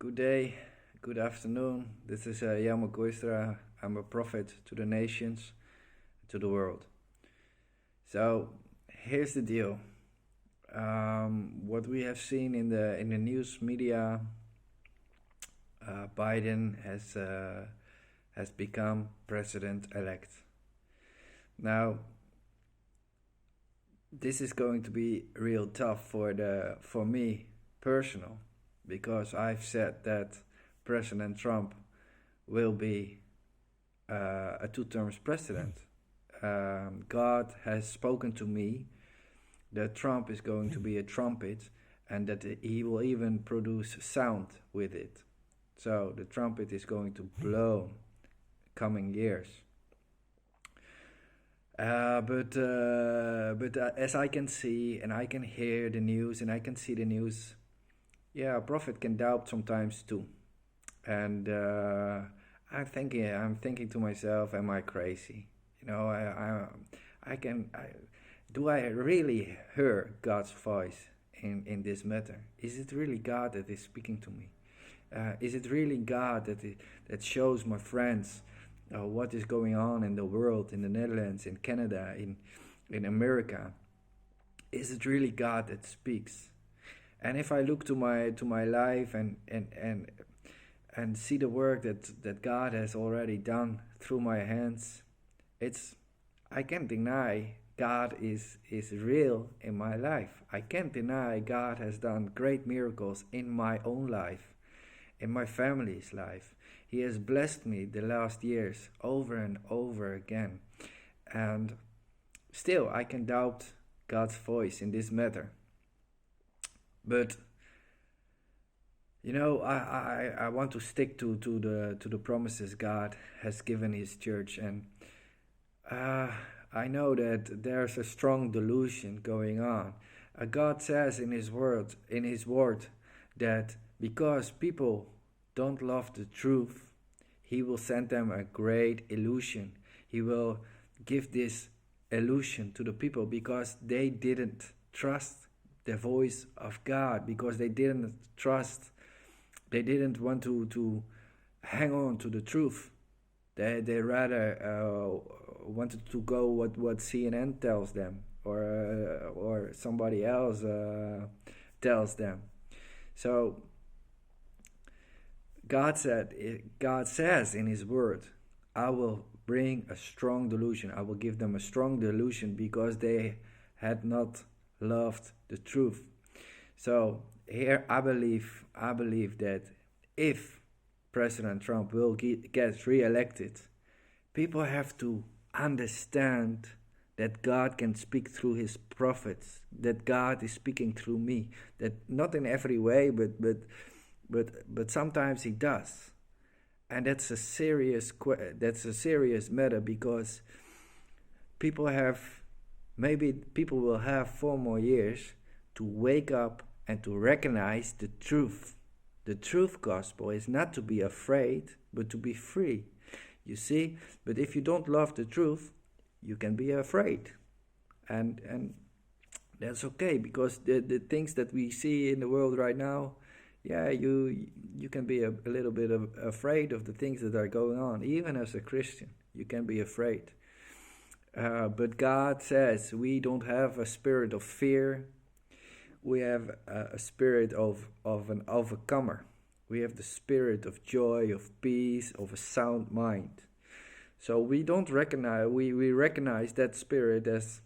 Good day, good afternoon. This is Jaume Koistra. I'm a prophet to the nations, to the world. So here's the deal. What we have seen in the news media, Biden has become president-elect. Now, this is going to be real tough for me personal, because I've said that President Trump will be a two-term president. God has spoken to me that Trump is going to be a trumpet, and that he will even produce sound with it. So the trumpet is going to blow coming years. But as I can see and I can hear the news and I can see the news, yeah, a prophet can doubt sometimes too. And I'm thinking to myself, am I crazy? Do I really hear God's voice in this matter? Is it really God that is speaking to me? Is it really God that shows my friends what is going on in the world, in the Netherlands, in Canada, in America? Is it really God that speaks? And if I look to my life and see the work that God has already done through my hands, I can't deny God is real in my life. I can't deny God has done great miracles in my own life, in my family's life. He has blessed me the last years over and over again. And still I can doubt God's voice in this matter. But I want to stick to the promises God has given His church, and I know that there's a strong delusion going on. God says in His word, that because people don't love the truth, He will send them a great illusion. He will give this illusion to the people because they didn't trust the voice of God, because they didn't want to hang on to the truth. They rather wanted to go what CNN tells them, or somebody else tells them. So God says in His word, I will bring a strong delusion. I will give them a strong delusion because they had not loved the truth. So here I believe that if President Trump will get re-elected, people have to understand that God can speak through His prophets, that God is speaking through me, that not in every way, but sometimes He does. And that's a serious matter, because people will have 4 more years to wake up and to recognize the truth. The truth gospel is not to be afraid, but to be free. You see, but if you don't love the truth, you can be afraid. And that's okay, because the things that we see in the world right now, yeah, you can be a little bit afraid of the things that are going on. Even as a Christian, you can be afraid. But God says we don't have a spirit of fear. We have a spirit of an overcomer. We have the spirit of joy, of peace, of a sound mind. So we recognize that spirit as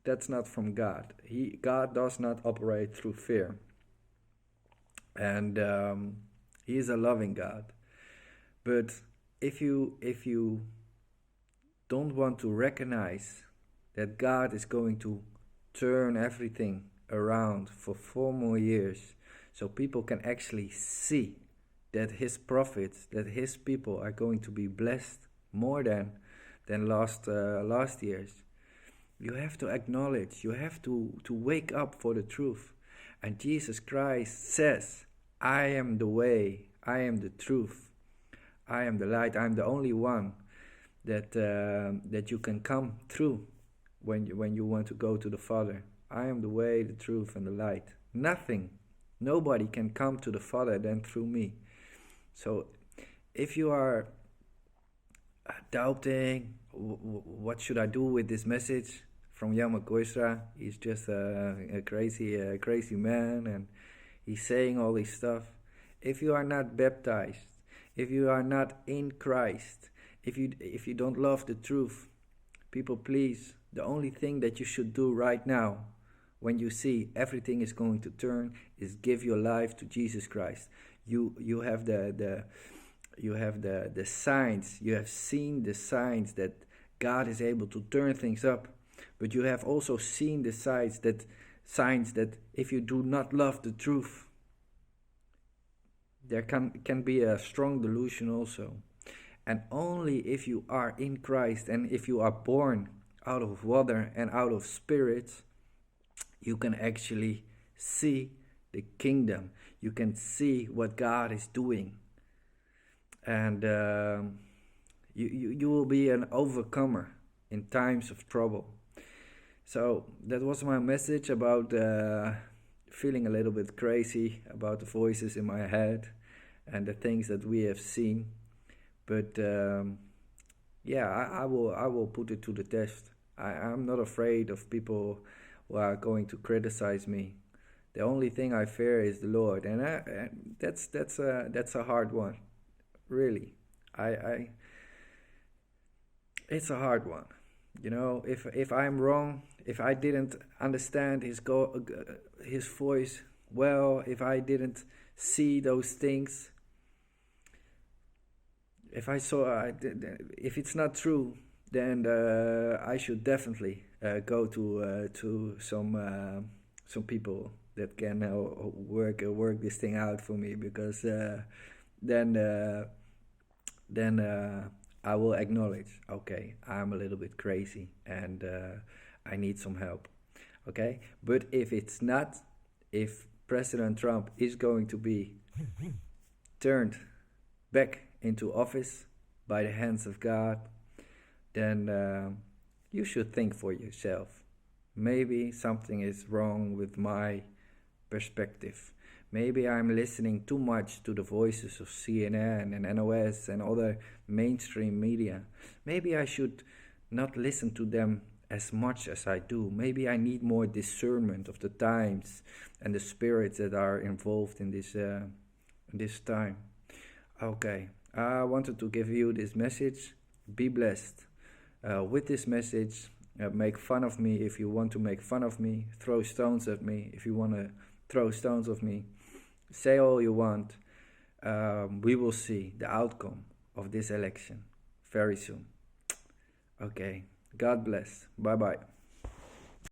that's not from God. God does not operate through fear. And He is a loving God. But if you don't want to recognize that God is going to turn everything around for 4 more years, so people can actually see that His prophets, that His people are going to be blessed more than last years, you have to acknowledge, you have to wake up for the truth. And Jesus Christ says, I am the way, I am the truth, I am the light, I am the only one that you can come through when you want to go to the Father. I am the way, the truth, and the light. Nothing Nobody can come to the Father than through me. So if you are doubting, what should I do with this message from Yama Koisra? He's just a crazy man, and he's saying all this stuff. If you are not baptized, if you are not in Christ, if you don't love the truth, people, please, the only thing that you should do right now, when you see everything is going to turn, is give your life to Jesus Christ. You have the signs. You have seen the signs that God is able to turn things up, but you have also seen the signs that if you do not love the truth, there can be a strong delusion also. And only if you are in Christ and if you are born out of water and out of spirit, you can actually see the kingdom. You can see what God is doing. And you will be an overcomer in times of trouble. So that was my message about feeling a little bit crazy about the voices in my head and the things that we have seen. But I will put it to the test. I'm not afraid of people who are going to criticize me. The only thing I fear is the Lord, and that's a hard one, really. It's a hard one. If I'm wrong, if I didn't understand his voice well, if I didn't see those things, if it's not true, then I should definitely go to some people that can work this thing out for me, because then I will acknowledge, okay, I'm a little bit crazy and I need some help. Okay, but if President Trump is going to be turned back into office by the hands of God, then you should think for yourself. Maybe something is wrong with my perspective. Maybe I'm listening too much to the voices of CNN and NOS and other mainstream media. Maybe I should not listen to them as much as I do. Maybe I need more discernment of the times and the spirits that are involved in this time. Okay, I wanted to give you this message. Be blessed with this message. Make fun of me if you want to make fun of me. Throw stones at me if you want to throw stones at me. Say all you want. We will see the outcome of this election very soon. Okay, God bless. Bye-bye.